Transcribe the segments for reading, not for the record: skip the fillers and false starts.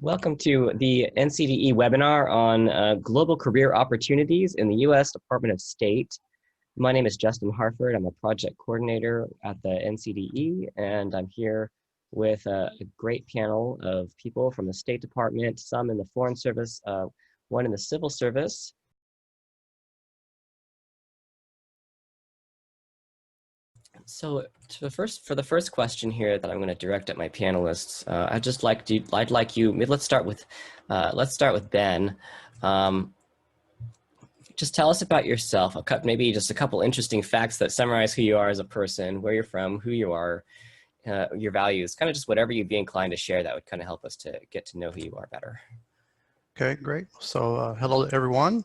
Welcome to the NCDE webinar on global career opportunities in the U.S. Department of State. My name is Justin Harford. I'm a project coordinator at the NCDE, and I'm here with a great panel of people from the State Department, some in the Foreign Service, one in the Civil Service. So for the first question here that I'm going to direct at my panelists, let's start with Ben. Just tell us about yourself. Maybe just a couple interesting facts that summarize who you are as a person, where you're from, who you are, your values, kind of just whatever you'd be inclined to share that would kind of help us to get to know who you are better. Okay, great. So hello to everyone.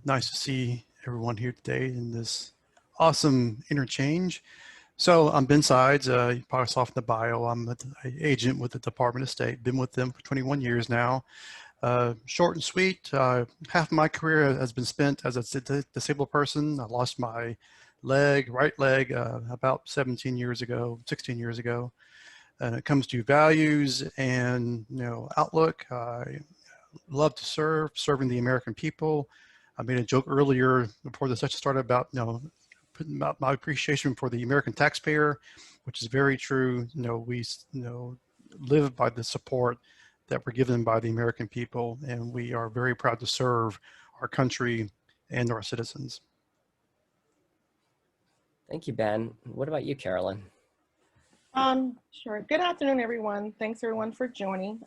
Nice to see everyone here today in this awesome interchange. So I'm Ben Sides, you probably saw from the bio. I'm an agent with the Department of State, been with them for 21 years now. Short and sweet, half of my career has been spent as a disabled person. I lost my right leg, about 16 years ago. And it comes to values and outlook, I love to serving the American people. I made a joke earlier before the session started about putting out my appreciation for the American taxpayer, which is very true. We live by the support that we're given by the American people, and we are very proud to serve our country and our citizens. Thank you, Ben. What about you, Carolyn? Sure. Good afternoon, everyone. Thanks, everyone, for joining.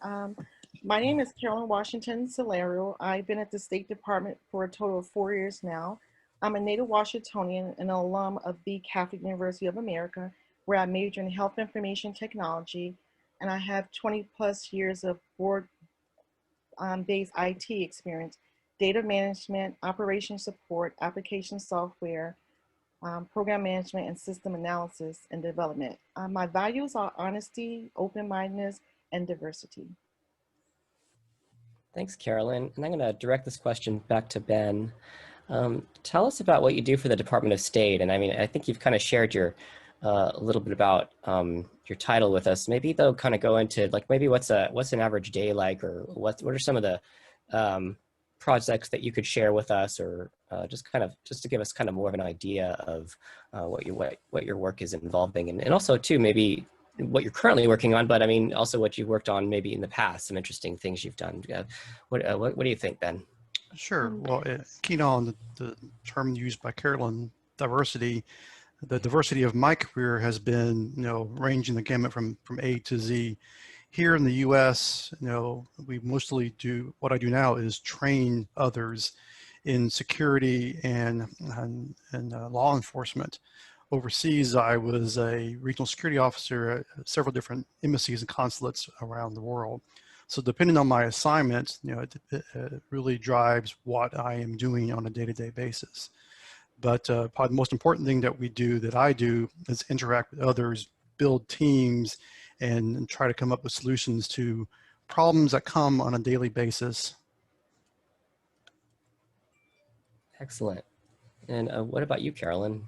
My name is Carolyn Washington Solario. I've been at the State Department for a total of 4 years now. I'm a native Washingtonian and an alum of the Catholic University of America, where I majored in health information technology, and I have 20+ years of board-based IT experience, data management, operation support, application software, program management, and system analysis and development. My values are honesty, open-mindedness, and diversity. Thanks, Carolyn. And I'm going to direct this question back to Ben. Tell us about what you do for the Department of State. And I mean, I think you've kind of shared a little bit about your title with us. Maybe they'll kind of go into like maybe what's an average day like, or what are some of the projects that you could share with us, or just to give us kind of more of an idea of what your work is involving, and also too maybe what you're currently working on, but I mean also what you've worked on maybe in the past, some interesting things you've done. What do you think, Ben? Sure. Well, keying on the term used by Carolyn, diversity. The diversity of my career has been, ranging the gamut from A to Z. Here in the U.S., we mostly do, what I do now is train others in security and law enforcement. Overseas, I was a regional security officer at several different embassies and consulates around the world. So depending on my assignment, it really drives what I am doing on a day-to-day basis. But probably the most important thing that I do is interact with others, build teams, and try to come up with solutions to problems that come on a daily basis. Excellent. And what about you, Carolyn?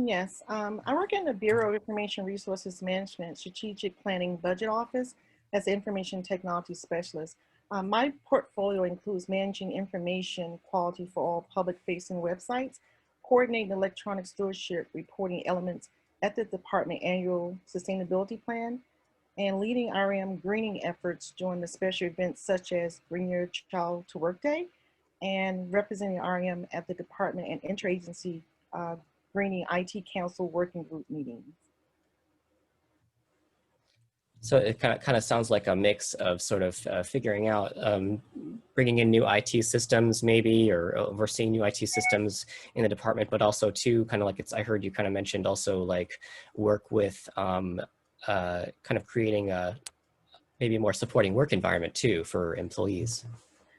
Yes, I work in the Bureau of Information Resources Management, Strategic Planning Budget Office as an information technology specialist. My portfolio includes managing information quality for all public-facing websites, coordinating electronic stewardship reporting elements at the department annual sustainability plan, and leading REM greening efforts during the special events such as Bring Your Child to Work Day, and representing REM at the department and interagency greening IT council working group meetings. So it kind of sounds like a mix of sort of figuring out, bringing in new IT systems maybe, or overseeing new IT systems in the department, but also too kind of like I heard you kind of mentioned also like work with kind of creating a maybe more supporting work environment too for employees.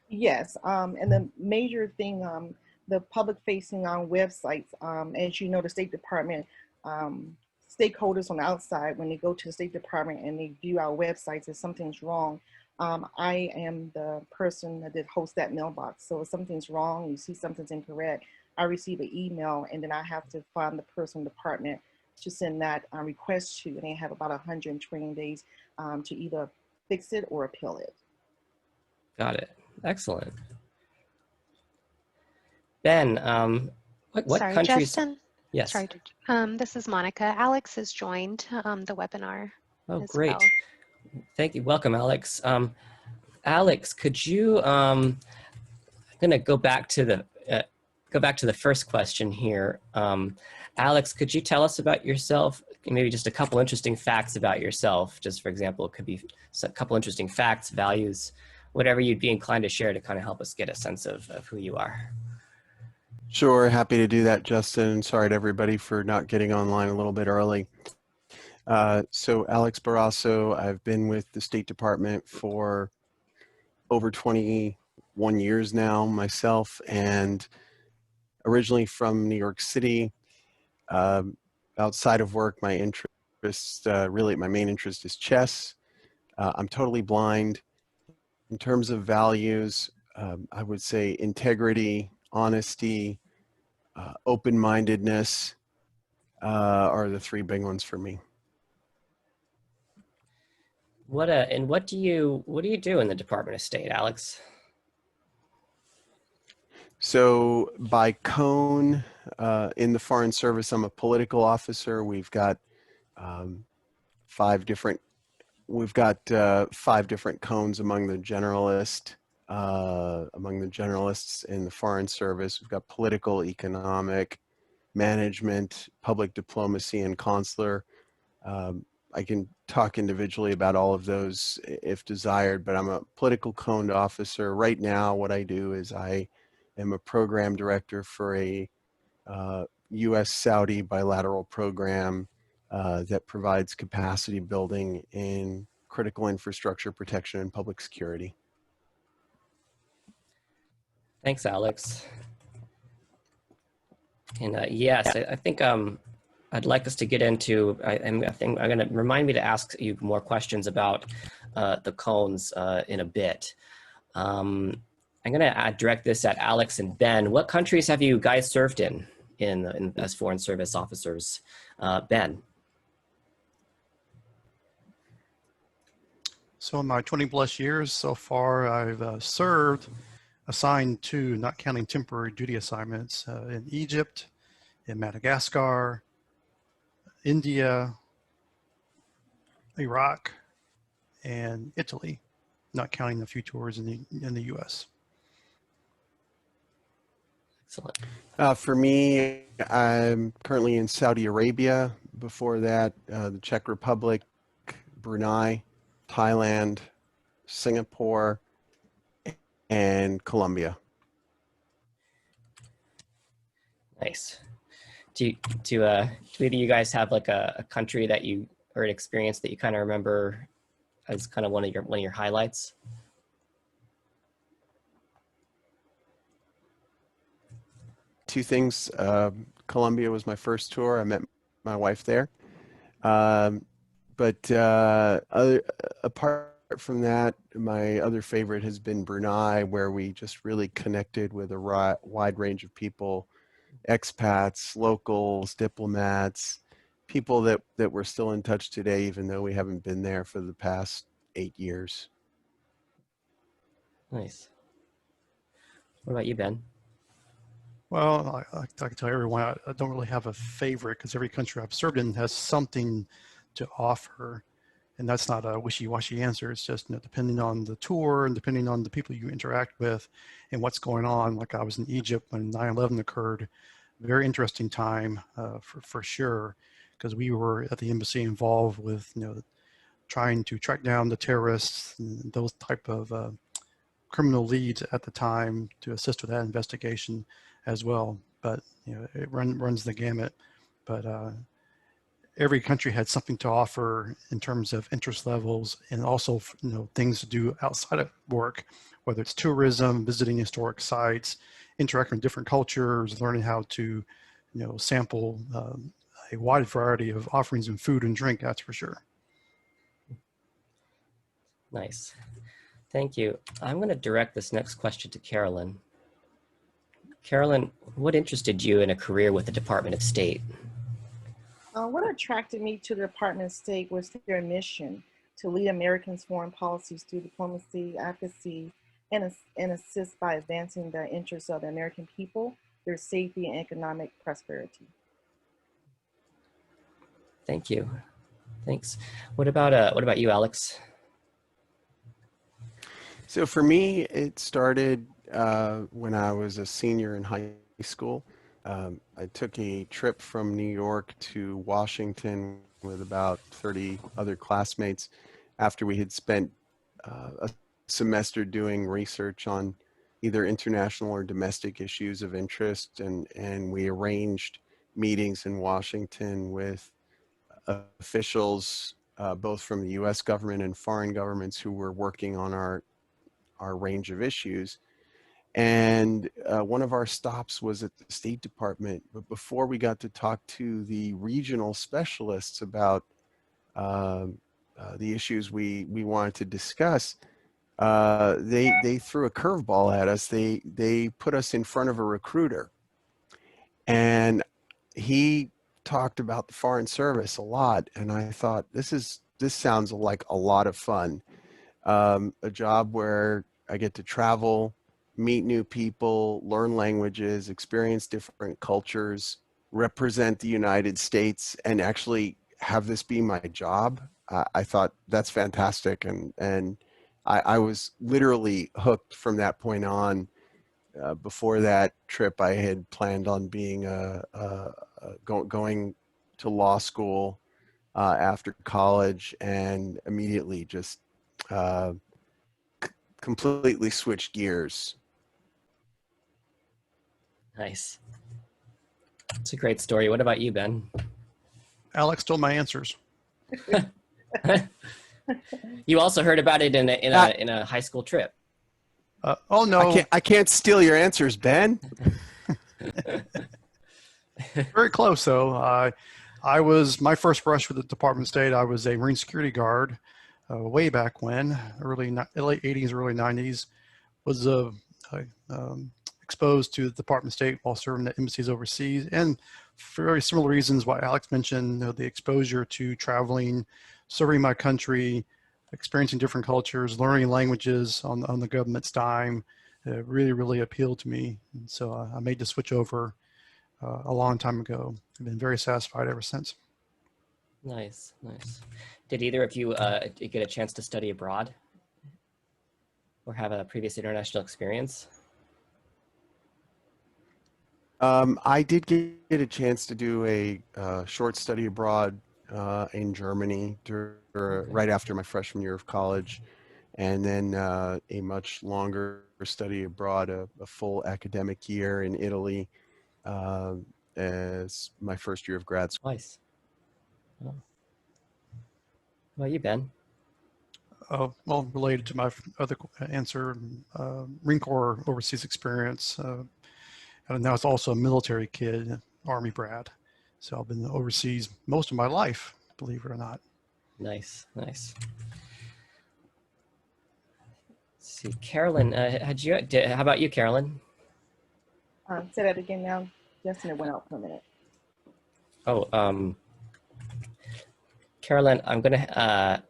Yes, and the major thing, the public facing on websites, as you know, the State Department, stakeholders on the outside, when they go to the State Department and they view our websites, if something's wrong, I am the person that hosts that mailbox. So if something's wrong, you see something's incorrect, I receive an email, and then I have to find the person in the department to send that request to, and they have about 120 days to either fix it or appeal it. Got it. Excellent. Ben, what Sorry, countries? Justin. Yes. Sorry. This is Monica. Alex has joined the webinar Oh, as great. well. Thank you. Welcome, Alex. Alex, could you? I'm going to go back to the first question here. Alex, could you tell us about yourself? Maybe just a couple interesting facts about yourself. Just for example, it could be a couple interesting facts, values, whatever you'd be inclined to share to kind of help us get a sense of who you are. Sure, happy to do that, Justin. Sorry to everybody for not getting online a little bit early. So Alex Barrasso, I've been with the State Department for over 21 years now myself, and originally from New York City. Outside of work, my interest, really my main interest is chess. I'm totally blind. In terms of values, I would say integrity, honesty, open-mindedness are the three big ones for me. And what do you do in the Department of State, Alex? So by cone, in the Foreign Service, I'm a political officer. We've got five different cones among the generalists in the Foreign Service. We've got political, economic, management, public diplomacy, and consular. I can talk individually about all of those if desired, but I'm a political coned officer. Right now, what I do is I am a program director for a U.S.-Saudi bilateral program that provides capacity building in critical infrastructure protection and public security. Thanks, Alex. And yes, I think I'd like us to get into, I think I'm going to remind me to ask you more questions about the cones in a bit. I'm going to direct this at Alex and Ben. What countries have you guys served in as Foreign Service officers? Ben. So in my 20 plus years so far, I've served, assigned to, not counting temporary duty assignments, in Egypt, in Madagascar, India, Iraq, and Italy, not counting the few tours in the U.S. Excellent. For me, I'm currently in Saudi Arabia. Before that, the Czech Republic, Brunei, Thailand, Singapore, and Colombia. Nice. Do either of you guys have like a country that you, or an experience that you kind of remember as kind of one of your highlights? Two things. Colombia was my first tour. I met my wife there. Apart from that, my other favorite has been Brunei, where we just really connected with a wide range of people, expats, locals, diplomats, people that we're still in touch today, even though we haven't been there for the past 8 years. Nice. What about you, Ben? Well, I can tell everyone I don't really have a favorite because every country I've served in has something to offer. And that's not a wishy-washy answer. It's just, depending on the tour and depending on the people you interact with and what's going on. Like I was in Egypt when 9/11 occurred. Very interesting time for sure, because we were at the embassy involved with, trying to track down the terrorists and those type of criminal leads at the time to assist with that investigation as well. But, it runs the gamut. But every country had something to offer in terms of interest levels and also, things to do outside of work, whether it's tourism, visiting historic sites, interacting with different cultures, learning how to, sample a wide variety of offerings in food and drink, that's for sure. Nice. Thank you. I'm going to direct this next question to Carolyn. Carolyn, what interested you in a career with the Department of State? What attracted me to the Department of State was their mission to lead Americans' foreign policies through diplomacy, advocacy, and assist by advancing the interests of the American people, their safety and economic prosperity. Thank you. Thanks. What about you, Alex? So for me, it started when I was a senior in high school. I took a trip from New York to Washington with about 30 other classmates after we had spent a semester doing research on either international or domestic issues of interest, and we arranged meetings in Washington with officials both from the US government and foreign governments who were working on our range of issues. And one of our stops was at the State Department. But before we got to talk to the regional specialists about the issues we wanted to discuss, they threw a curveball at us. They put us in front of a recruiter, and he talked about the Foreign Service a lot. And I thought, this sounds like a lot of fun. A job where I get to travel, meet new people, learn languages, experience different cultures, represent the United States, and actually have this be my job. I thought that's fantastic. And I was literally hooked from that point on. Before that trip, I had planned on being going to law school after college, and immediately just completely switched gears. Nice. It's a great story. What about you, Ben? Alex stole my answers. You also heard about it in a high school trip. Oh no, I can't steal your answers, Ben. very close though. I was, my first brush with the Department of State, I was a Marine security guard way back when, late 80s, early 90s, was exposed to the Department of State while serving at embassies overseas, and for very similar reasons why Alex mentioned, the exposure to traveling, serving my country, experiencing different cultures, learning languages on the government's dime, really, really appealed to me. And so I made the switch over a long time ago. I've been very satisfied ever since. Nice, nice. Did either of you get a chance to study abroad or have a previous international experience? I did get a chance to do a short study abroad in Germany right after my freshman year of college, and then a much longer study abroad, a full academic year in Italy as my first year of grad school. Nice. Oh. What about you, Ben? Well, related to my other answer, Marine Corps overseas experience, and now it's also a military kid, Army brat. So I've been overseas most of my life, believe it or not. Nice, nice. Let's see, Carolyn, how about you, Carolyn? Say that again now. Justin, it went out for a minute. Oh, Carolyn, I'm gonna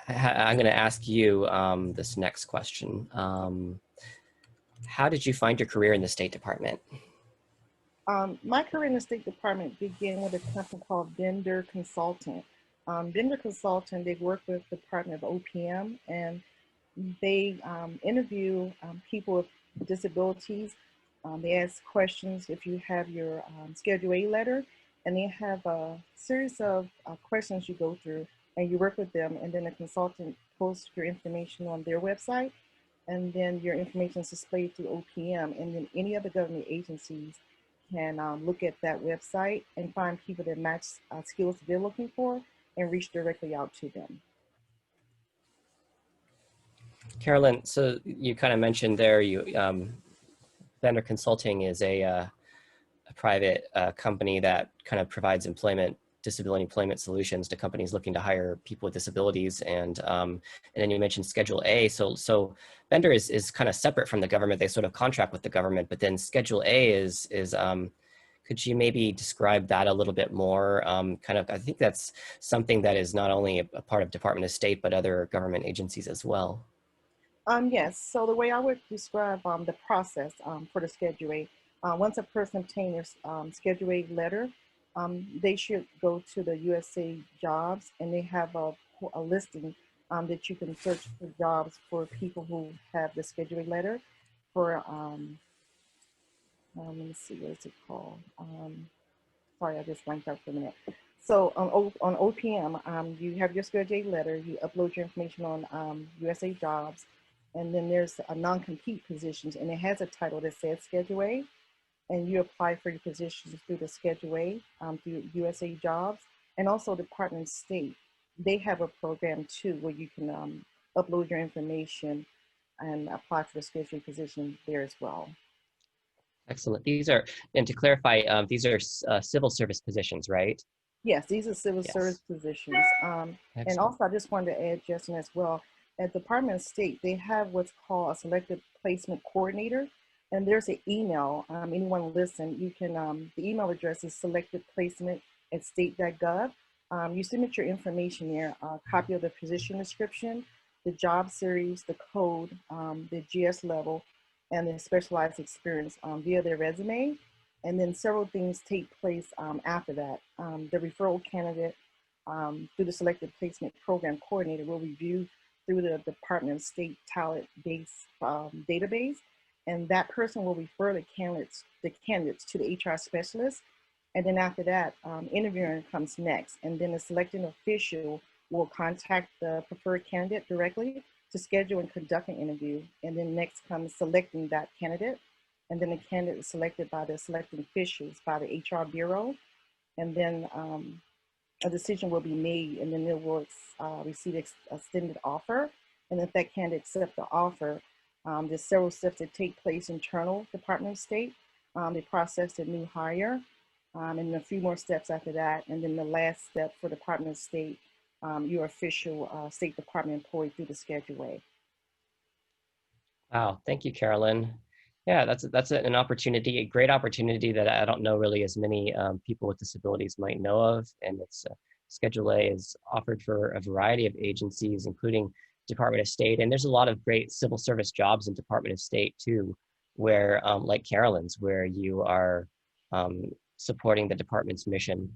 ask you this next question. How did you find your career in the State Department? My career in the State Department began with a company called Bender Consultant. Bender Consultant, they work with the Department of OPM, and they interview people with disabilities. They ask questions if you have your Schedule A letter, and they have a series of questions you go through, and you work with them, and then the consultant posts your information on their website, and then your information is displayed through OPM, and then any other government agencies can look at that website and find people that match skills that they're looking for and reach directly out to them. Carolyn, so you kind of mentioned there, Bender Consulting is a private company that kind of provides disability employment solutions to companies looking to hire people with disabilities, and then you mentioned Schedule A. So Bender is kind of separate from the government. They sort of contract with the government, but then Schedule A is could you maybe describe that a little bit more? I think that's something that is not only a part of Department of State, but other government agencies as well. Yes, so the way I would describe the process for the Schedule A, once a person obtains their Schedule A letter, they should go to the USA Jobs and they have a listing that you can search for jobs for people who have the Schedule A letter for, let me see, what is it called? Sorry, I just blanked out for a minute. So on OPM, you have your Schedule A letter, you upload your information on USA Jobs, and then there's a non-compete positions, and it has a title that says Schedule A, and you apply for your positions through the Schedule A, through USA Jobs, and also Department of State. They have a program too where you can upload your information and apply for the Schedule A position there as well. Excellent. These are, and to clarify, these are civil service positions, right? Yes, these are civil service Yes. positions. And Excellent. also, I just wanted to add, Justin, as well, at Department of State, they have what's called a selected placement coordinator. And there's an email, anyone listen, you can, the email address is selectedplacement@state.gov. You submit your information there, a copy of the position description, the job series, the code, the GS level, and the specialized experience via their resume. And then several things take place after that. The referral candidate through the selected placement program coordinator will review through the Department of State talent base database, and that person will refer the candidates to the HR specialist. And then after that, interviewing comes next, and then the selecting official will contact the preferred candidate directly to schedule and conduct an interview. And then next comes selecting that candidate, and then the candidate is selected by the selecting officials by the HR bureau, and then a decision will be made, and then they will receive extended offer. And if that candidate accepts the offer, there's several steps that take place internal Department of State. They process a new hire, and a few more steps after that. And then the last step for Department of State, your official State Department employee through the Schedule A. Wow, thank you, Carolyn. Yeah, that's an opportunity, a great opportunity that I don't know really as many people with disabilities might know of. And it's Schedule A is offered for a variety of agencies, including Department of State. And there's a lot of great civil service jobs in Department of State too, where like Carolyn's, where you are supporting the department's mission,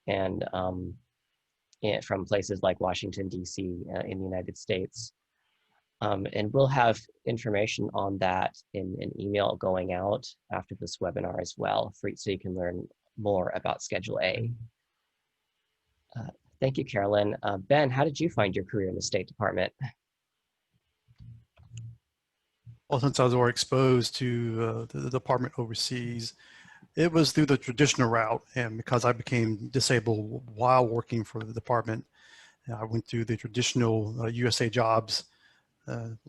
and from places like Washington, D.C. In the United States. And we'll have information on that in an email going out after this webinar as well, so you can learn more about Schedule A. Thank you, Carolyn. Ben, how did you find your career in the State Department? Well, since I was already exposed to the department overseas, it was through the traditional route. And because I became disabled while working for the department, I went through the traditional USA Jobs,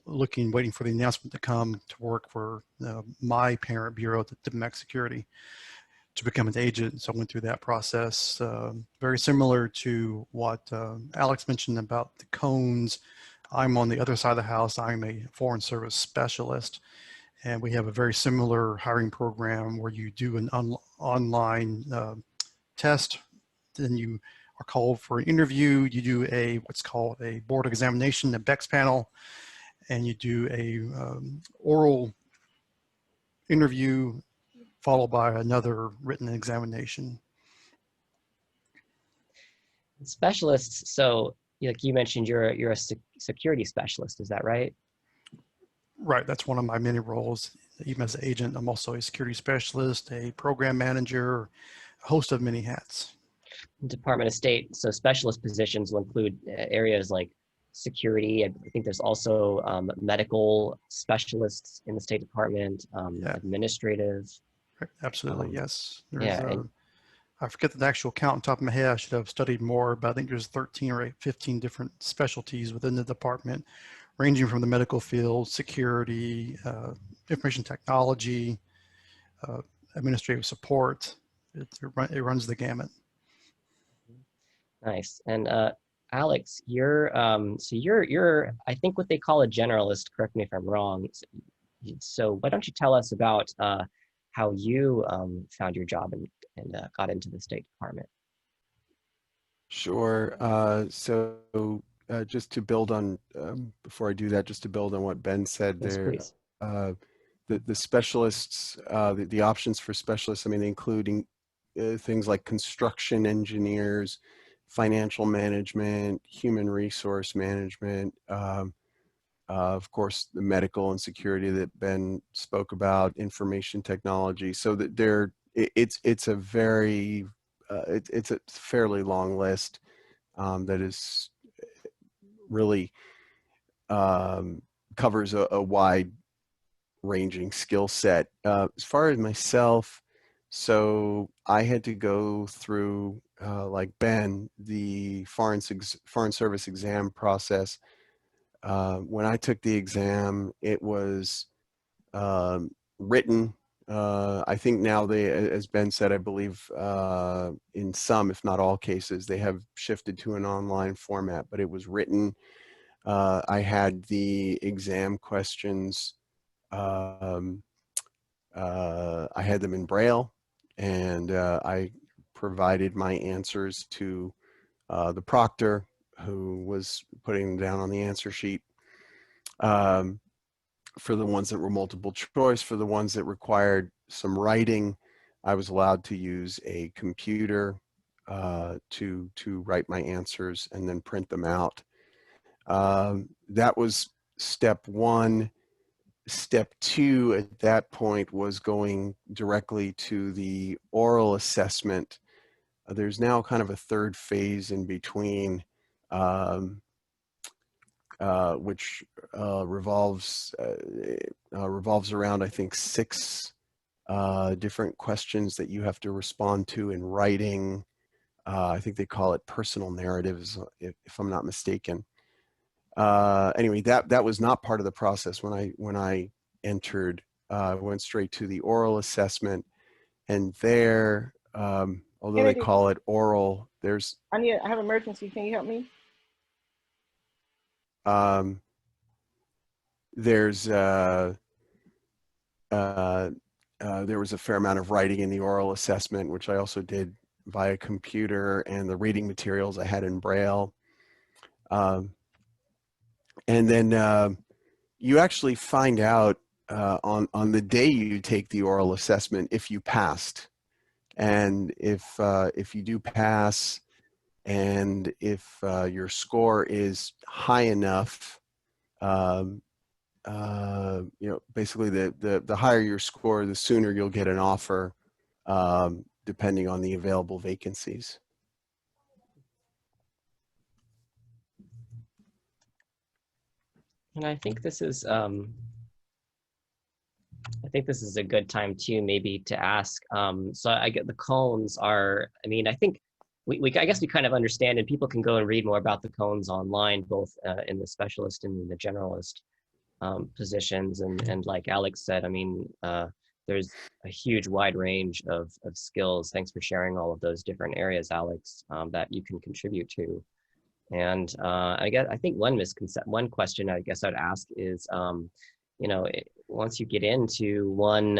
waiting for the announcement to come to work for my parent bureau, the Diplomatic Security, to become an agent. So I went through that process, very similar to what Alex mentioned about the cones. I'm on the other side of the house. I'm a foreign service specialist, and we have a very similar hiring program where you do an online test, then you are called for an interview. You do what's called a board examination, the BEX panel, and you do a oral interview followed by another written examination. Specialists, so like you mentioned, you're a security specialist, is that right? Right, that's one of my many roles. Even as an agent, I'm also a security specialist, a program manager, a host of many hats. Department of State, so specialist positions will include areas like security. I think there's also medical specialists in the State Department, Yeah. administrative. Right, absolutely, yes. Yeah, I forget the actual count on top of my head. I should have studied more, but I think there's 13 or 15 different specialties within the department, ranging from the medical field, security, information technology, administrative support. It runs the gamut. nice. And Alex, you're I think what they call a generalist. Correct me if I'm wrong. So why don't you tell us about how you found your job and got into the State Department? Sure. So just to build on, before I do that, just to build on what Ben said Yes, there, please. the specialists, the options for specialists, I mean, including things like construction engineers, financial management, human resource management, of course, the medical and security that Ben spoke about, information technology. So that it's a very, it's a fairly long list that is really covers a wide ranging skill set. As far as myself, so I had to go through, like Ben, the foreign service exam process. When I took the exam, it was written. I think now they, as Ben said, I believe in some, if not all cases, they have shifted to an online format, but it was written. I had the exam questions. I had them in Braille, and I provided my answers to the proctor, who was putting them down on the answer sheet. For the ones that were multiple choice, for the ones that required some writing, I was allowed to use a computer to write my answers and then print them out. That was step one. Step two at that point was going directly to the oral assessment. There's now kind of a third phase in between, which revolves around, I think, 6 different questions that you have to respond to in writing. I think they call it personal narratives, if I'm not mistaken. Anyway, that was not part of the process when I entered. I went straight to the oral assessment, and there, although they Kennedy, call it oral, there's I have emergency. Can you help me? um, there's there was a fair amount of writing in the oral assessment, which I also did via computer, and the reading materials I had in Braille. And then you actually find out on the day you take the oral assessment if you passed, and if you do pass, and if your score is high enough, you know, basically the higher your score, the sooner you'll get an offer, depending on the available vacancies. And I think this is a good time too, maybe to ask. So I get the cones are, I mean, I think I guess we kind of understand, and people can go and read more about the cones online, both in the specialist and in the generalist positions. And like Alex said, I mean, there's a huge wide range of skills. Thanks for sharing all of those different areas, Alex, that you can contribute to. And I think one question I guess I'd ask is, you know, once you get into one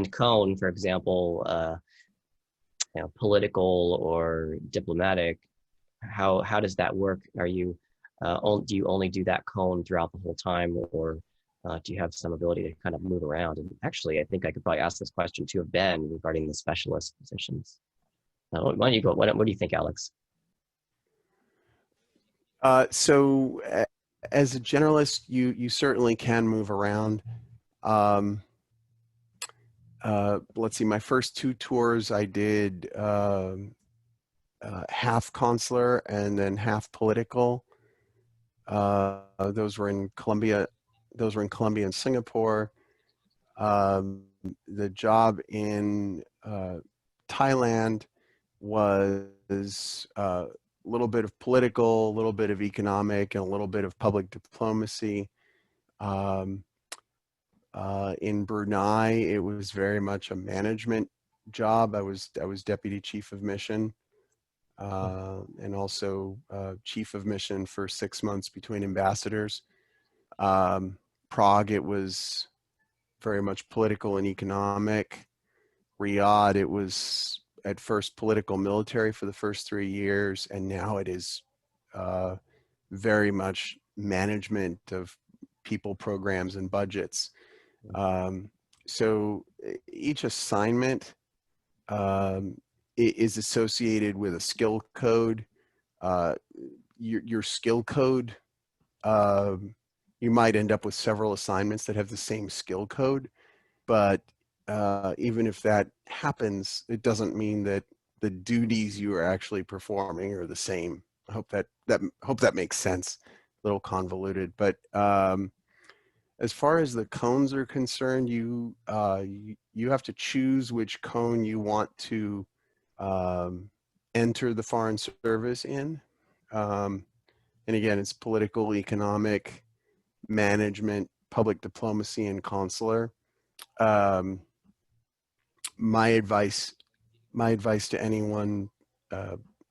cone, for example, you know, political or diplomatic, how does that work? Are you do you only do that cone throughout the whole time, or do you have some ability to kind of move around? And actually, I think I could probably ask this question too of Ben regarding the specialist positions. Why don't you go? What do you think, Alex? So as a generalist, you certainly can move around. Let's see, my first 2 tours I did half consular and then half political. Those were in Colombia. Those were in Colombia and Singapore. The job in Thailand was a little bit of political, a little bit of economic, and a little bit of public diplomacy. In Brunei, it was very much a management job. I was deputy chief of mission, and also chief of mission for 6 months between ambassadors. Prague, it was very much political and economic. Riyadh, it was at first political military for the first 3 years, and now it is very much management of people, programs, and budgets. So each assignment is associated with a skill code. Your skill code, you might end up with several assignments that have the same skill code, but even if that happens, it doesn't mean that the duties you are actually performing are the same. I hope that makes sense. A little convoluted, but as far as the cones are concerned, you have to choose which cone you want to enter the Foreign Service in. And again, it's political, economic, management, public diplomacy, and consular. My advice to anyone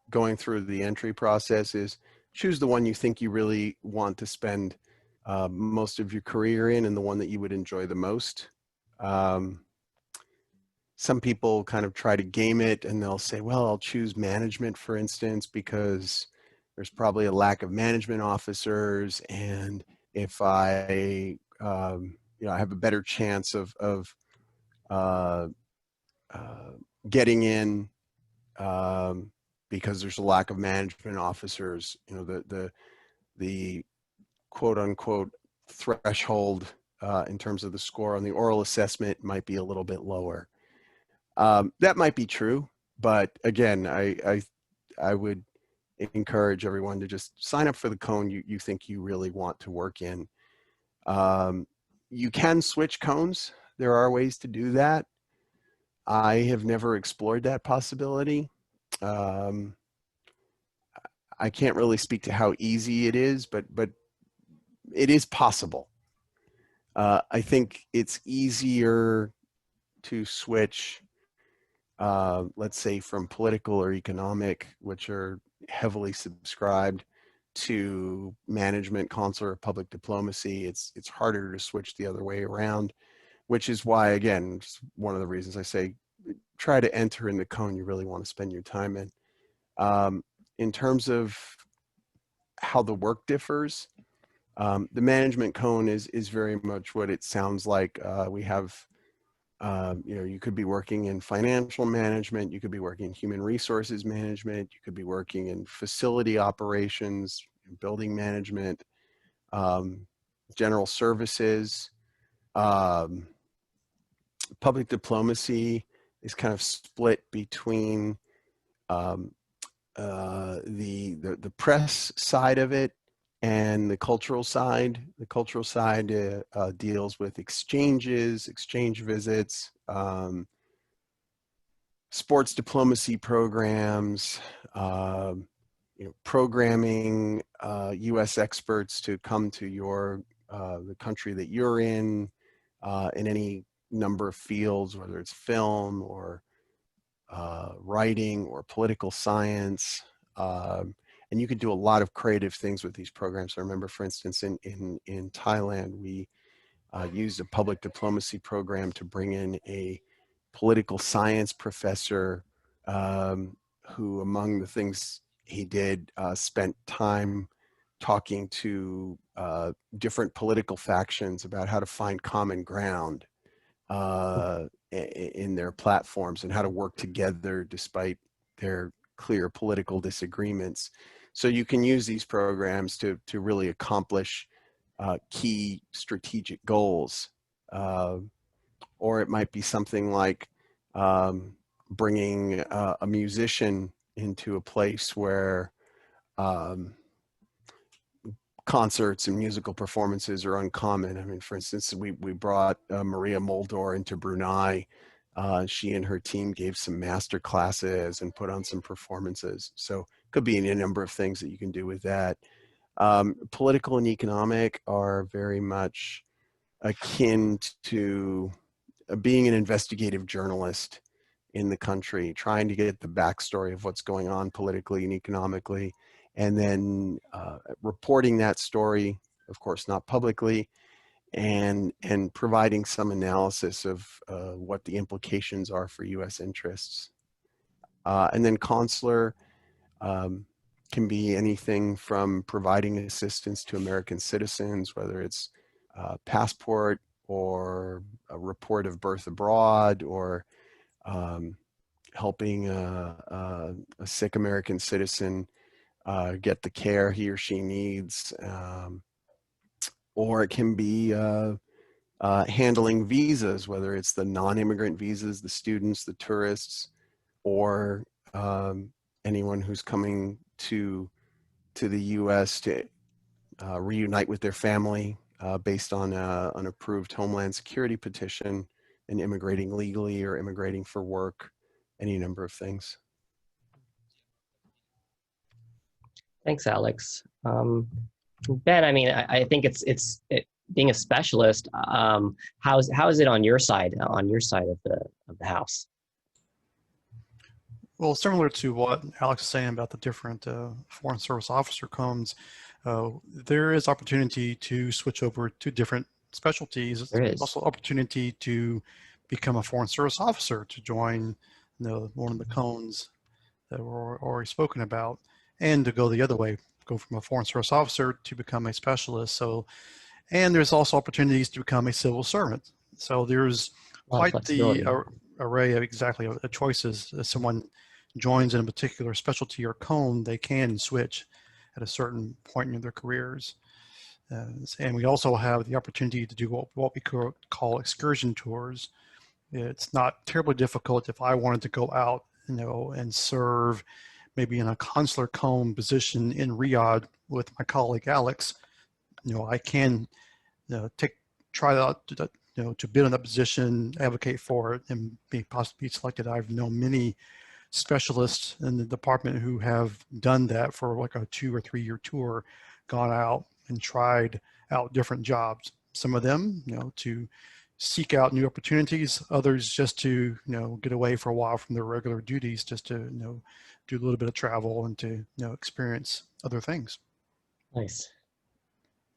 going through the entry process is choose the one you think you really want to spend most of your career in, and the one that you would enjoy the most. Some people kind of try to game it, and they'll say, well, I'll choose management, for instance, because there's probably a lack of management officers, and if I I have a better chance of getting in because there's a lack of management officers. The quote unquote threshold in terms of the score on the oral assessment might be a little bit lower. That might be true, but again, I would encourage everyone to just sign up for the cone you think you really want to work in. You can switch cones. There are ways to do that. I have never explored that possibility. I can't really speak to how easy it is, but it is possible. I think it's easier to switch, let's say, from political or economic, which are heavily subscribed, to management, consular, public diplomacy. It's harder to switch the other way around, which is why, again, it's one of the reasons I say try to enter in the cone you really want to spend your time in. In terms of how the work differs, the management cone is very much what it sounds like. We have, you could be working in financial management, you could be working in human resources management, you could be working in facility operations, building management, general services. Public diplomacy is kind of split between the press side of it and the cultural side. The cultural side deals with exchanges, exchange visits, sports diplomacy programs, programming U.S. experts to come to the country that you're in any number of fields, whether it's film or writing or political science. And you could do a lot of creative things with these programs. I remember, for instance, in Thailand, we used a public diplomacy program to bring in a political science professor who, among the things he did, spent time talking to different political factions about how to find common ground in their platforms and how to work together despite their clear political disagreements. So you can use these programs to really accomplish key strategic goals. Or it might be something like bringing a musician into a place where concerts and musical performances are uncommon. I mean, for instance, we brought Maria Muldaur into Brunei. She and her team gave some master classes and put on some performances. So it could be any number of things that you can do with that. Political and economic are very much akin to being an investigative journalist in the country, trying to get the backstory of what's going on politically and economically, and then reporting that story, of course, not publicly, and providing some analysis of what the implications are for U.S. interests. And then consular, can be anything from providing assistance to American citizens, whether it's a passport or a report of birth abroad, or helping a sick American citizen get the care he or she needs. Or it can be handling visas, whether it's the non-immigrant visas, the students, the tourists, or anyone who's coming to the U.S. to reunite with their family based on an approved Homeland Security petition, and immigrating legally or immigrating for work, any number of things. Thanks, Alex. Ben, I mean, I think being a specialist. How is it on your side of the house? Well, similar to what Alex is saying about the different Foreign Service officer cones, there is opportunity to switch over to different specialties. There There's is. also opportunity to become a Foreign Service officer, to join one of the cones that were already spoken about, and to go the other way, go from a Foreign Service officer to become a specialist. So, and there's also opportunities to become a civil servant. So there's A lot of quite the flexibility. array of choices. As someone joins in a particular specialty or cone, they can switch at a certain point in their careers. And we also have the opportunity to do what we call excursion tours. It's not terribly difficult if I wanted to go out, and serve maybe in a consular cone position in Riyadh with my colleague Alex. I can try out to bid on that position, advocate for it, and possibly be selected. I've known many specialists in the department who have done that for like a 2 or 3 year tour, gone out and tried out different jobs. Some of them, to seek out new opportunities, others just to, get away for a while from their regular duties, just to, do a little bit of travel and to, experience other things. Nice.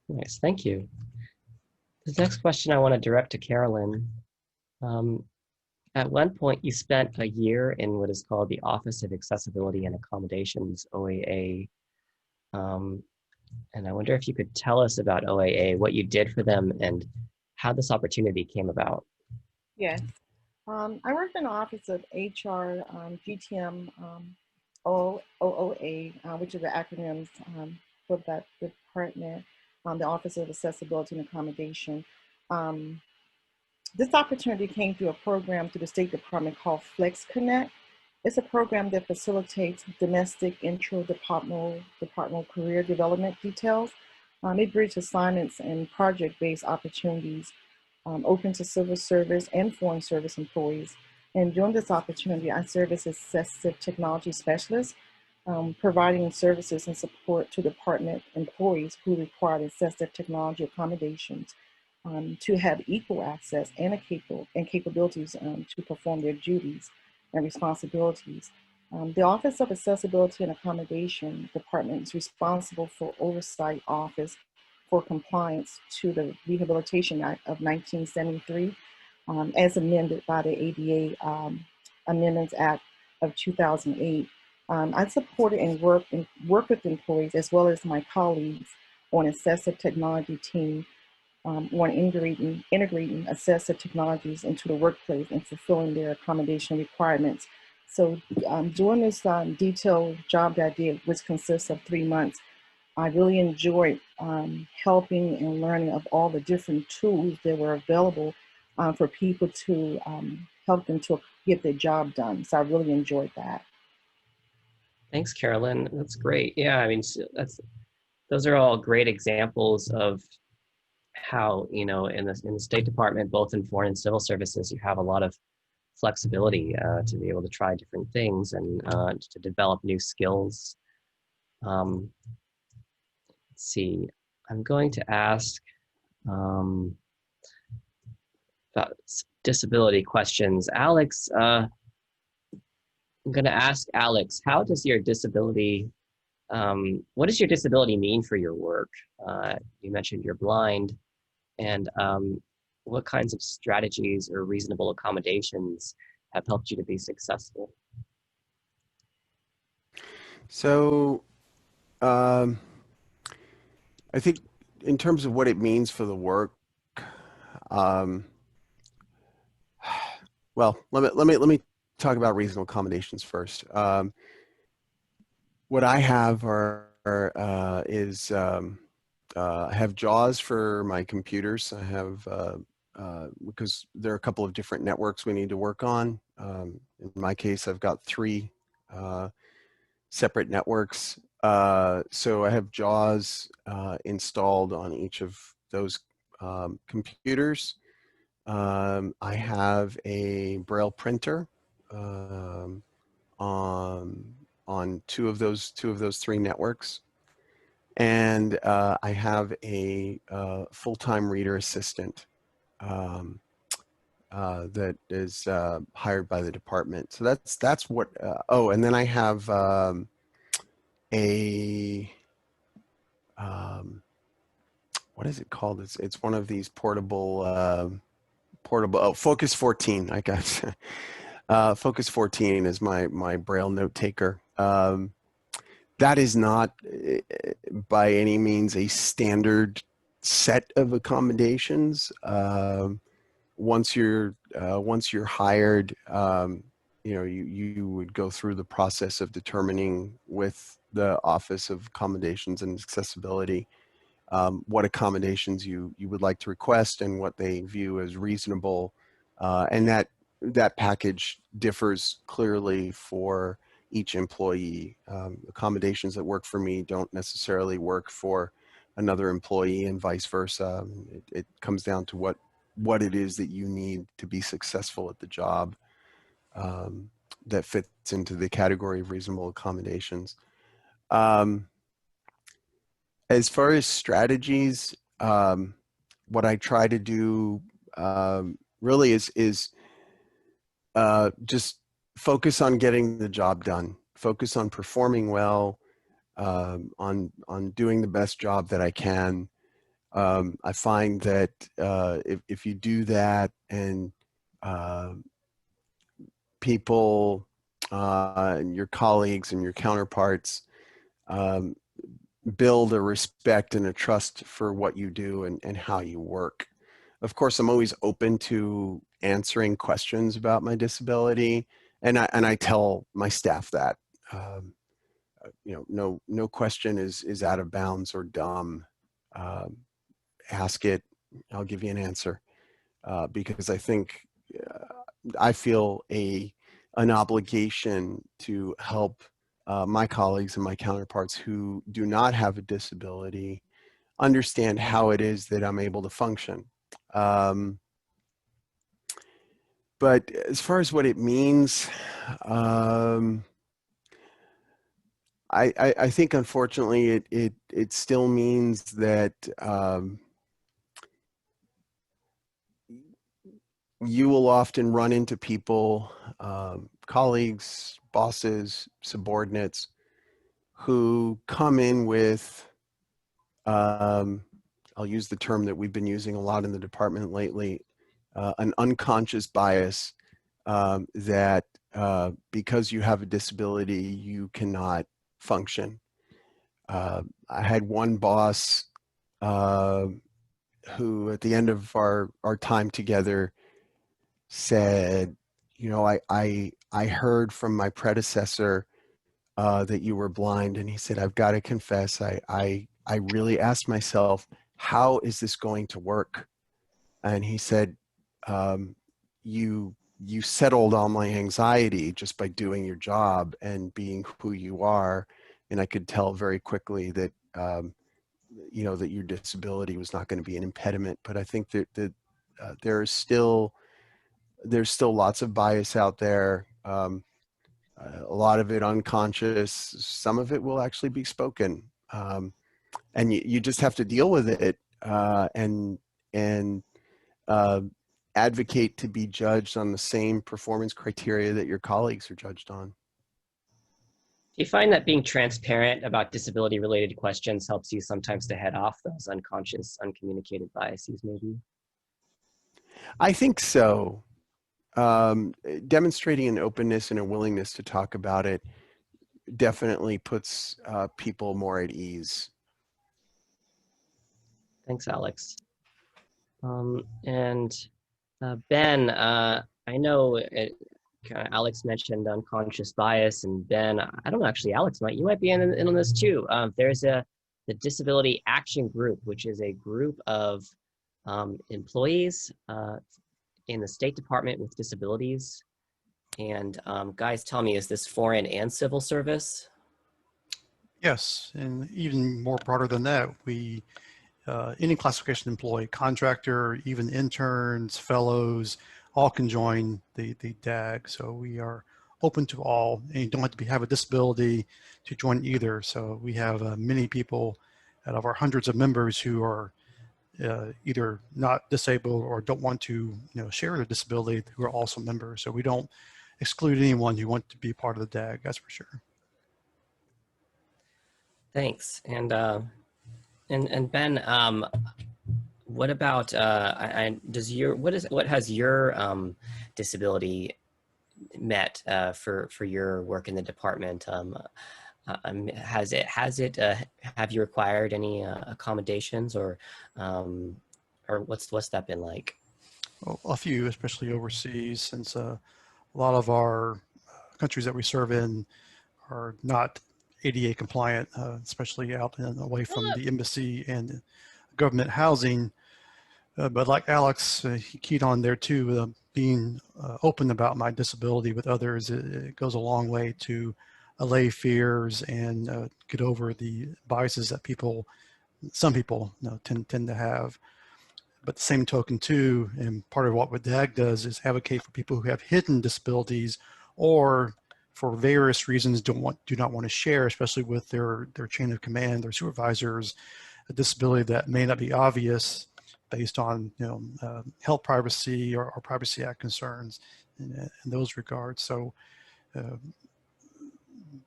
Nice. Thank you. The next question I want to direct to Carolyn. At one point, you spent a year in what is called the Office of Accessibility and Accommodations, OAA. And I wonder if you could tell us about OAA, what you did for them, and how this opportunity came about. Yes. I worked in the Office of HR, GTM, OOA, which are the acronyms for that department, the Office of Accessibility and Accommodation. This opportunity came through a program through the State Department called Flex Connect. It's a program that facilitates domestic intra-departmental career development details. It bridges assignments and project-based opportunities open to civil service and foreign service employees. And during this opportunity, I serve as assistive technology specialist, providing services and support to department employees who require assistive technology accommodations to have equal access and capabilities to perform their duties and responsibilities. The Office of Accessibility and Accommodation Department is responsible for oversight office for compliance to the Rehabilitation Act of 1973, as amended by the ADA Amendments Act of 2008. I supported and work with employees as well as my colleagues on assistive technology team on integrating assistive technologies into the workplace and fulfilling their accommodation requirements. So during this detailed job that I did, which consists of 3 months, I really enjoyed helping and learning of all the different tools that were available for people to help them to get their job done. So I really enjoyed that. Thanks, Carolyn. That's great. Yeah, I mean, those are all great examples of how, in the State Department, both in foreign and civil services, you have a lot of flexibility to be able to try different things and to develop new skills. Let's see, I'm going to ask about disability questions. Alex, I'm going to ask Alex, how does your disability, what does your disability mean for your work? You mentioned you're blind, and what kinds of strategies or reasonable accommodations have helped you to be successful? So I think in terms of what it means for the work, um, well, let me talk about reasonable accommodations first. What I have I have JAWS for my computers. I have because there are a couple of different networks we need to work on. In my case, I've got 3 separate networks. So I have JAWS installed on each of those computers. I have a Braille printer on 2 of those 3 networks, and I have a full-time reader assistant that is hired by the department. So that's what. Oh, and then I have a what is it called? It's one of these portable Focus 14. I guess Focus 14 is my Braille note taker. That is not by any means a standard set of accommodations. Once you're hired, you would go through the process of determining with the Office of Accommodations and Accessibility what accommodations you would like to request and what they view as reasonable, and that package differs clearly for each employee. Accommodations that work for me don't necessarily work for another employee, and vice versa. It comes down to what it is that you need to be successful at the job that fits into the category of reasonable accommodations. As far as strategies, what I try to do really is just focus on getting the job done, focus on performing well, on doing the best job that I can. I find that if you do that, and people and your colleagues and your counterparts build a respect and a trust for what you do and how you work. Of course, I'm always open to answering questions about my disability, and I tell my staff that no question is out of bounds or dumb. Ask it, I'll give you an answer, because I think I feel an obligation to help my colleagues and my counterparts who do not have a disability understand how it is that I'm able to function. But as far as what it means, I think unfortunately it still means that you will often run into people, colleagues, bosses, subordinates, who come in with, I'll use the term that we've been using a lot in the department lately, an unconscious bias that because you have a disability, you cannot function. I had one boss who at the end of our time together said, I heard from my predecessor that you were blind. And he said, I've got to confess, I really asked myself, how is this going to work? And he said, you settled all my anxiety just by doing your job and being who you are. And I could tell very quickly that, that your disability was not going to be an impediment. But I think that there's still lots of bias out there. A lot of it unconscious, some of it will actually be spoken. And you just have to deal with it and advocate to be judged on the same performance criteria that your colleagues are judged on. Do you find that being transparent about disability-related questions helps you sometimes to head off those unconscious, uncommunicated biases, maybe? I think so. Demonstrating an openness and a willingness to talk about it definitely puts people more at ease. Thanks, Alex. And Ben, I know Alex mentioned unconscious bias, and Ben, I don't know, actually, Alex, you might be in on this too. There's the Disability Action Group, which is a group of employees in the State Department with disabilities. And guys, tell me, is this foreign and civil service? Yes, and even more broader than that, we any classification employee, contractor, even interns, fellows, all can join the DAG. So we are open to all, and you don't have to have a disability to join either. So we have many people out of our hundreds of members who are either not disabled or don't want to share their disability, who are also members. So we don't exclude anyone who wants to be part of the DAG, that's for sure. Thanks. And Ben, what about what has your disability met for your work in the department? Have you required any accommodations, or what's that been like? Well, a few, especially overseas, since a lot of our countries that we serve in are not ADA compliant, especially out and away from the embassy and government housing. But like Alex, he keyed on there too, being open about my disability with others, it goes a long way to allay fears and get over the biases that some people tend to have. But the same token too, and part of what DAG does is advocate for people who have hidden disabilities or for various reasons do not want to share, especially with their chain of command, their supervisors, a disability that may not be obvious based on health privacy or Privacy Act concerns in those regards. So,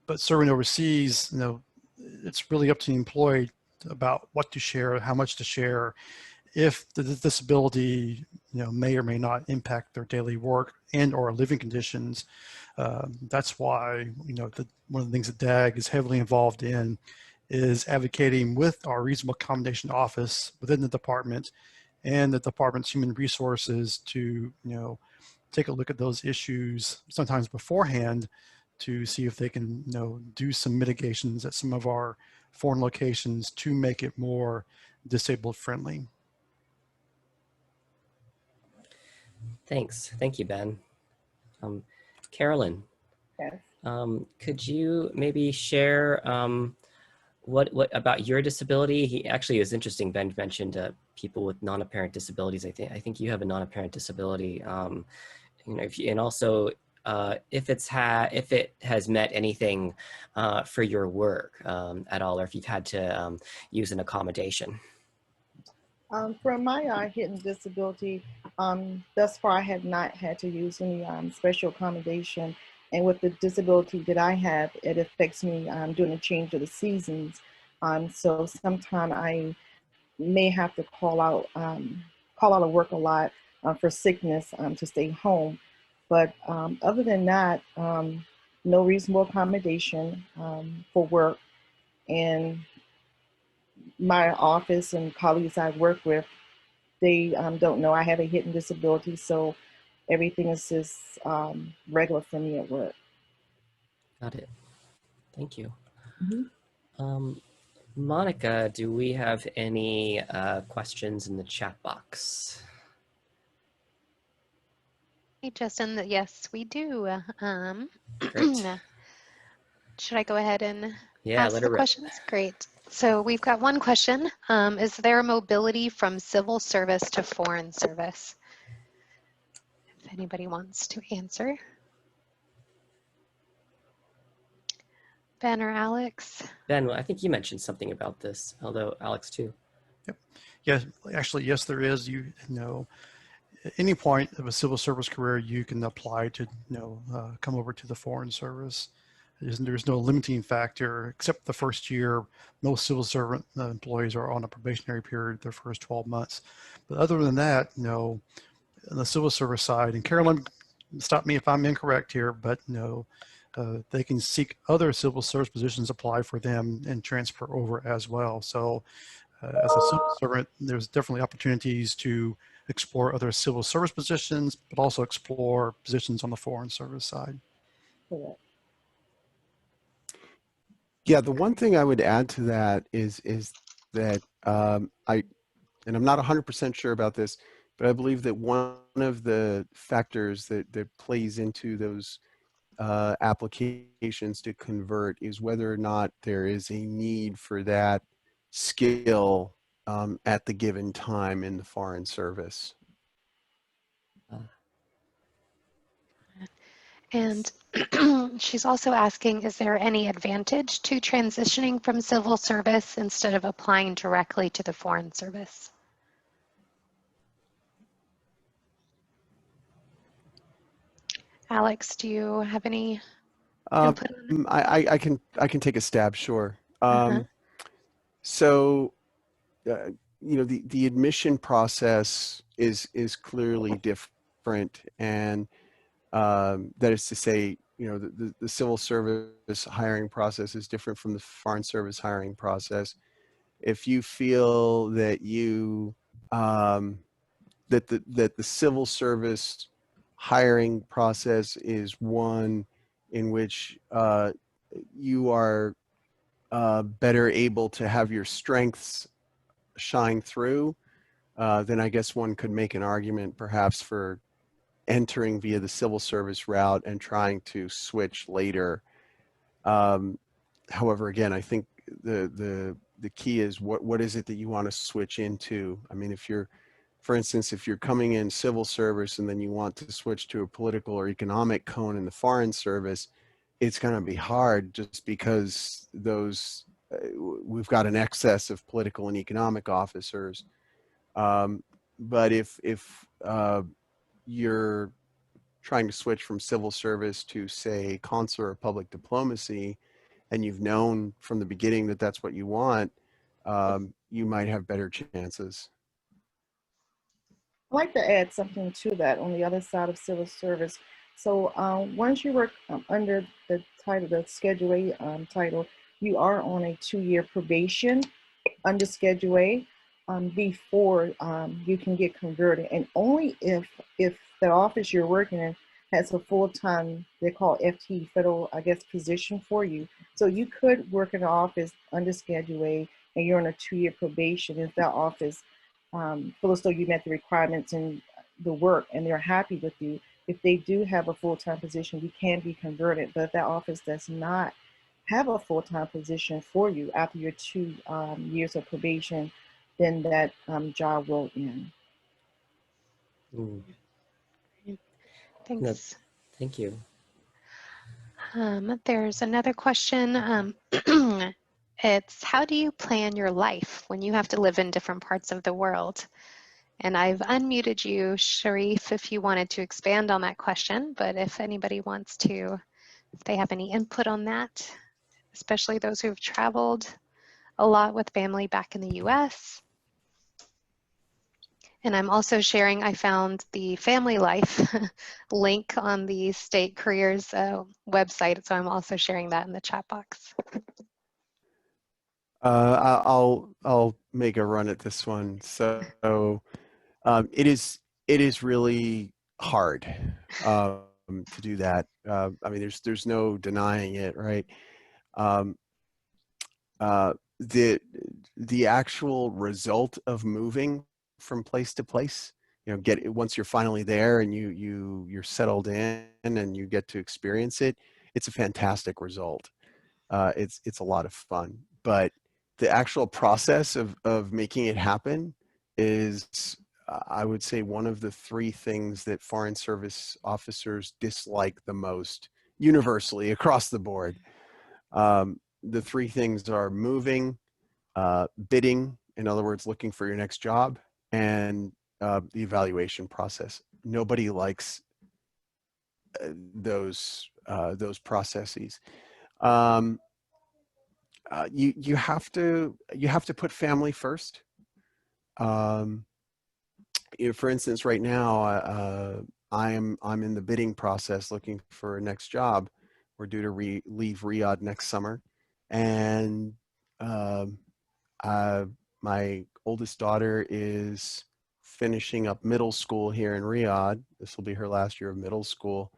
but serving overseas, it's really up to the employee about what to share, how much to share, if the disability may or may not impact their daily work and or living conditions. That's why one of the things that DAG is heavily involved in is advocating with our Reasonable Accommodation Office within the department and the department's human resources to take a look at those issues sometimes beforehand to see if they can do some mitigations at some of our foreign locations to make it more disabled friendly. Thanks. Thank you, Ben. Carolyn, Yes. could you maybe share what about your disability? He actually, it was interesting. Ben mentioned people with non-apparent disabilities. I think you have a non-apparent disability. And also if it has met anything for your work at all, or if you've had to use an accommodation. For my hidden disability, thus far I have not had to use any special accommodation. And with the disability that I have, it affects me during the change of the seasons. So sometimes I may have to call out of work a lot for sickness to stay home. But other than that, no reasonable accommodation for work. And my office and colleagues I work with, they don't know I have a hidden disability, so everything is just regular for me at work. Got it. Thank you. Mm-hmm. Monica, do we have any questions in the chat box? Hey, Justin, yes, we do. Great. Should I go ahead and Yeah, ask let the her rip. questions? Great. So we've got one question. Is there mobility from civil service to foreign service? If anybody wants to answer. Ben or Alex? Ben, I think you mentioned something about this, although Alex too. Yep. Yes, actually, yes, there is. At any point of a civil service career, you can apply to come over to the foreign service. There's no limiting factor except the first year. Most civil servant employees are on a probationary period their first 12 months. But other than that, on the civil service side, and Carolyn, stop me if I'm incorrect here, but they can seek other civil service positions, apply for them, and transfer over as well. So as a civil servant, there's definitely opportunities to explore other civil service positions, but also explore positions on the foreign service side. Correct. Yeah, the one thing I would add to that is that and I'm not 100% sure about this, but I believe that one of the factors that plays into those applications to convert is whether or not there is a need for that skill at the given time in the foreign service. And she's also asking, is there any advantage to transitioning from civil service instead of applying directly to the foreign service? Alex, do you have any input on that? I can take a stab, sure. Uh-huh. So, you know, the admission process is clearly different, and that is to say, you know, the civil service hiring process is different from the foreign service hiring process. If you feel that you that the civil service hiring process is one in which you are better able to have your strengths shine through, then I guess one could make an argument perhaps for entering via the civil service route and trying to switch later. However, again, I think the key is what is it that you want to switch into? I mean, if you're, for instance, if you're coming in civil service and then you want to switch to a political or economic cone in the foreign service, it's going to be hard just because those we've got an excess of political and economic officers. But if you're trying to switch from civil service to, say, consular or public diplomacy, and you've known from the beginning that that's what you want, you might have better chances. I'd like to add something to that on the other side of civil service. So once you work under the title, the Schedule A title, you are on a 2-year probation under Schedule A before you can get converted. And only if the office you're working in has a full-time, they call FTE, federal, I guess, position for you. So you could work in an office under Schedule A and you're on a 2-year probation if that office feel as though you met the requirements and the work and they're happy with you. If they do have a full-time position, you can be converted. But if that office does not have a full-time position for you after your 2 years of probation, then that job will end. Mm. No, Thanks. thank you. There's another question. It's, how do you plan your life when you have to live in different parts of the world? And I've unmuted you, Sharif, if you wanted to expand on that question, but if anybody wants to, if they have any input on that, especially those who have traveled a lot with family back in the US. And I'm also sharing, I found the Family Life link on the State Careers website, so I'm also sharing that in the chat box. I'll make a run at this one. So it is really hard to do that. I mean, there's no denying it, right? The actual result of moving from place to place, you know, once you're finally there and you're settled in and you get to experience it, it's a fantastic result. It's a lot of fun, but the actual process of making it happen is, I would say, one of the 3 things that foreign service officers dislike the most universally across the board. The 3 things are moving, bidding, in other words, looking for your next job, and the evaluation process. Nobody likes those processes. You have to put family first. You know, for instance, right now, I'm in the bidding process looking for a next job. we're due to leave Riyadh next summer. And my oldest daughter is finishing up middle school here in Riyadh. This will be her last year of middle school.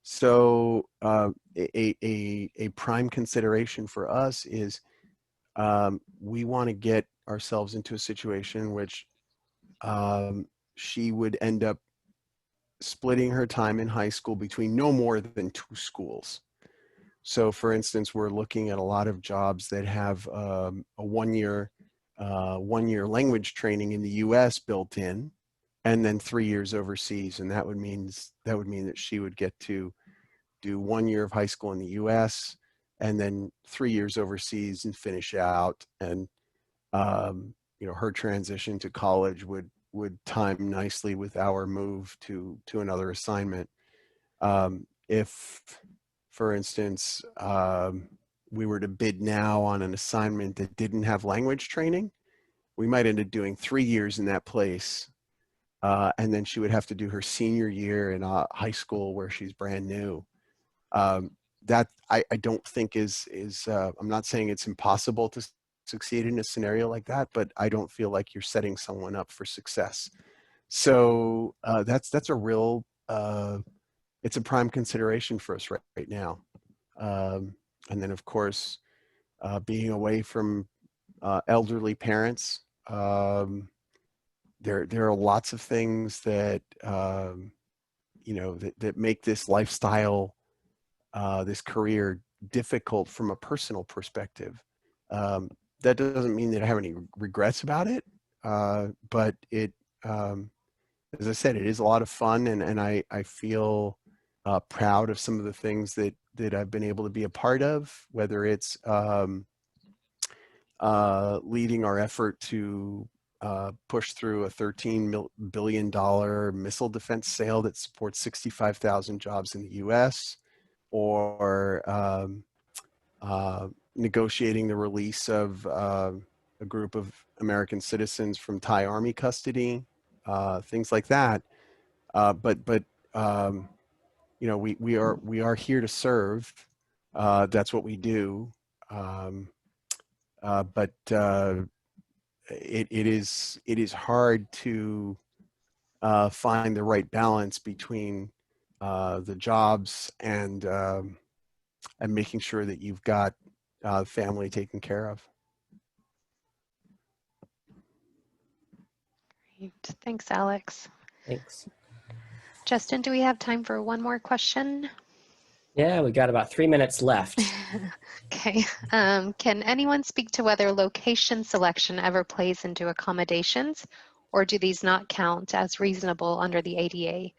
So a prime consideration for us is we want to get ourselves into a situation which she would end up splitting her time in high school between no more than 2 schools. So for instance, we're looking at a lot of jobs that have a one-year language training in the US built in, and then 3 years overseas. And that would mean that she would get to do 1 year of high school in the US and then 3 years overseas and finish out. And her transition to college would time nicely with our move to another assignment. If, for instance, we were to bid now on an assignment that didn't have language training, we might end up doing 3 years in that place. And then she would have to do her senior year in high school where she's brand new. That I don't think is I'm not saying it's impossible to succeed in a scenario like that, but I don't feel like you're setting someone up for success. So that's a real, it's a prime consideration for us right now. And then of course, being away from elderly parents, there are lots of things that that make this lifestyle, this career difficult from a personal perspective. That doesn't mean that I have any regrets about it, but it, as I said, it is a lot of fun, and I feel proud of some of the things that I've been able to be a part of, whether it's leading our effort to push through a $13 billion missile defense sale that supports 65,000 jobs in the US, or negotiating the release of a group of American citizens from Thai Army custody, things like that. But we are here to serve. That's what we do. But it is hard to find the right balance between the jobs and making sure that you've got family taken care of. Great. Thanks, Alex. Thanks. Justin, do we have time for one more question? Yeah, we got about 3 minutes left. Okay. Can anyone speak to whether location selection ever plays into accommodations, or do these not count as reasonable under the ADA?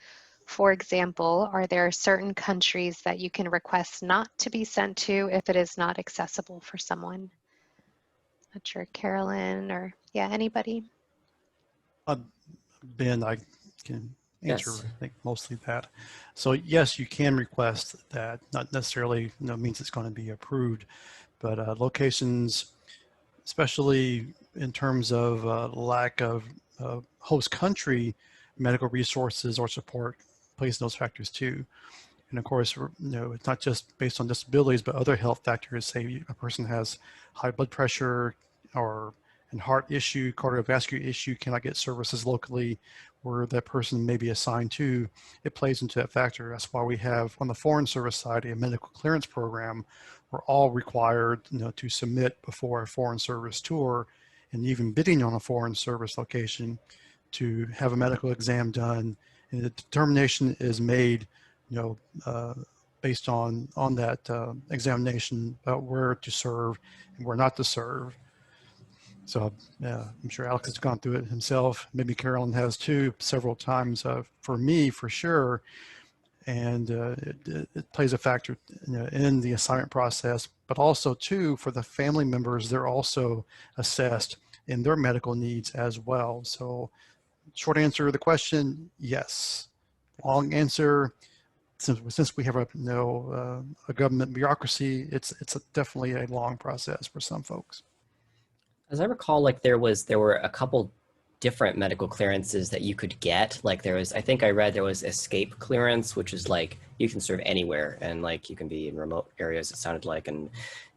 For example, are there certain countries that you can request not to be sent to if it is not accessible for someone? Not sure, Carolyn, or anybody? Ben, I can answer, Yes. I think, mostly that. So yes, you can request that. Not necessarily means it's going to be approved, but locations, especially in terms of lack of host country medical resources or support, plays those factors too. And of course, it's not just based on disabilities, but other health factors. Say a person has high blood pressure or an heart issue, cardiovascular issue, cannot get services locally where that person may be assigned to. It plays into that factor. That's why we have on the Foreign Service side a medical clearance program. We're all required to submit before a Foreign Service tour, and even bidding on a Foreign Service location, to have a medical exam done, and the determination is made based on that examination about where to serve and where not to serve. So I'm sure Alex has gone through it himself. Maybe Carolyn has too, several times. For me, for sure, and it plays a factor in the assignment process. But also too, for the family members, they're also assessed in their medical needs as well. So, short answer to the question: yes. Long answer: since we have a government bureaucracy, it's definitely a long process for some folks. As I recall, like there were a couple different medical clearances that you could get. Like there was, I think I read there was escape clearance, which is like you can serve anywhere and like you can be in remote areas, it sounded like. And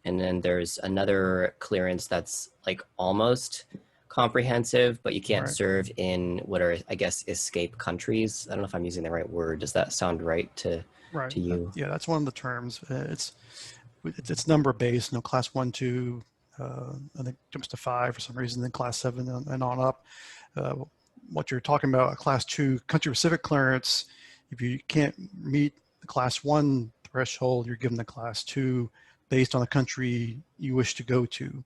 then there's another clearance that's like almost comprehensive, but you can't Right. serve in what are, I guess, escape countries. I don't know if I'm using the right word. Does that sound right to Right. you? Yeah, that's one of the terms. It's number based. You know, class 1, 2, I think jumps to 5 for some reason. Then class 7 and on up. What you're talking about, a class 2 country-specific clearance. If you can't meet the class 1 threshold, you're given the class 2 based on the country you wish to go to.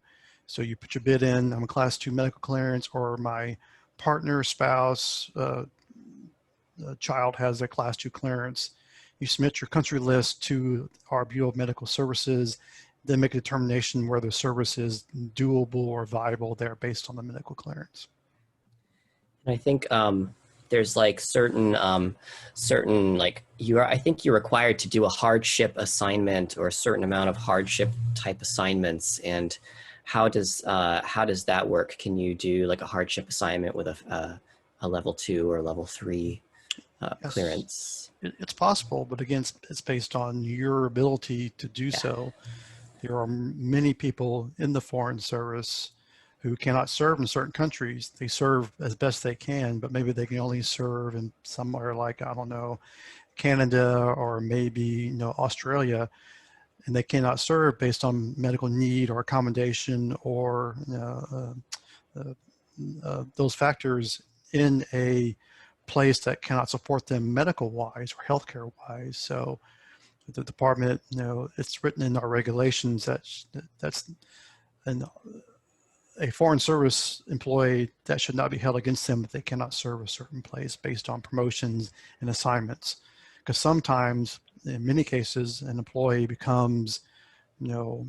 So you put your bid in. I'm a class 2 medical clearance, or my partner, spouse, child has a class 2 clearance. You submit your country list to our Bureau of Medical Services, then make a determination whether the service is doable or viable there based on the medical clearance. I think there's like certain like I think you're required to do a hardship assignment or a certain amount of hardship type assignments. And how does that work? Can you do like a hardship assignment with a level 2 or level 3 Yes. clearance? It's possible, but again, it's based on your ability to do Yeah. so. There are many people in the Foreign Service who cannot serve in certain countries. They serve as best they can, but maybe they can only serve in somewhere like, I don't know, Canada or maybe, you know, Australia, and they cannot serve based on medical need or accommodation or those factors in a place that cannot support them medical wise or healthcare wise. So the department, you know, it's written in our regulations that that's a Foreign Service employee, that should not be held against them if they cannot serve a certain place based on promotions and assignments. Because sometimes, in many cases, an employee becomes, you know,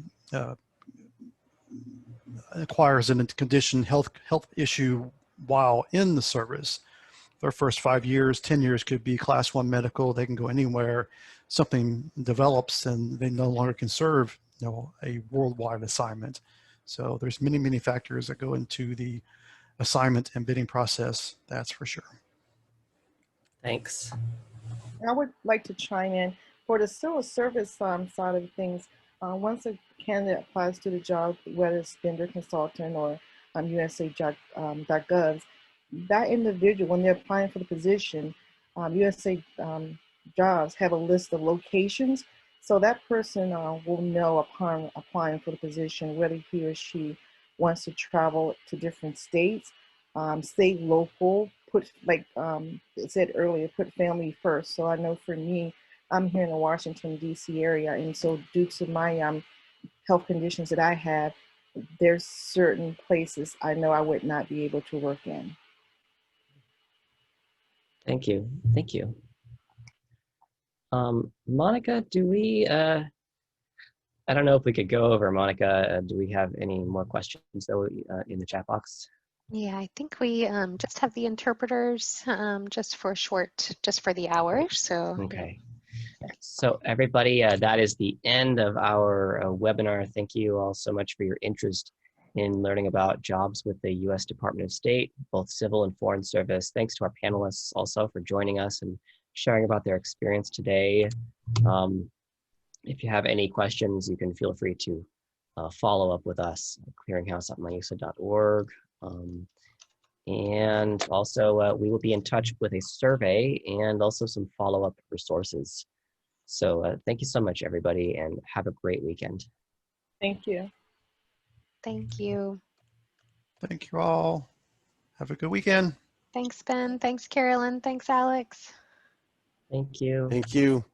acquires a condition, health issue while in the service. Their first 5 years, 10 years could be class 1 medical. They can go anywhere. Something develops and they no longer can serve, you know, a worldwide assignment. So there's many, many factors that go into the assignment and bidding process. That's for sure. Thanks. I would like to chime in for the civil service side of things. Once a candidate applies to the job, whether it's vendor consultant or USA.gov, that individual, when they're applying for the position, USA Jobs have a list of locations. So that person will know upon applying for the position whether he or she wants to travel to different states, state, local, put like it said earlier, put family first. So I know for me, I'm here in the Washington, D.C. area. And so due to my health conditions that I have, there's certain places I know I would not be able to work in. Thank you. Thank you. Monica, do we, I don't know if we could go over, Monica, do we have any more questions though in the chat box? Yeah, I think we just have the interpreters just for the hour. So Okay. So everybody, that is the end of our webinar. Thank you all so much for your interest in learning about jobs with the U.S. Department of State, both civil and foreign service. Thanks to our panelists also for joining us and sharing about their experience today. If you have any questions, you can feel free to follow up with us at clearinghouse.myusa.org. And also, we will be in touch with a survey and also some follow-up resources. So thank you so much, everybody, and have a great weekend. Thank you. thank you. Thank you all. Have a good weekend. Thanks, Ben. Thanks, Carolyn. Thanks, Alex. Thank you. Thank you.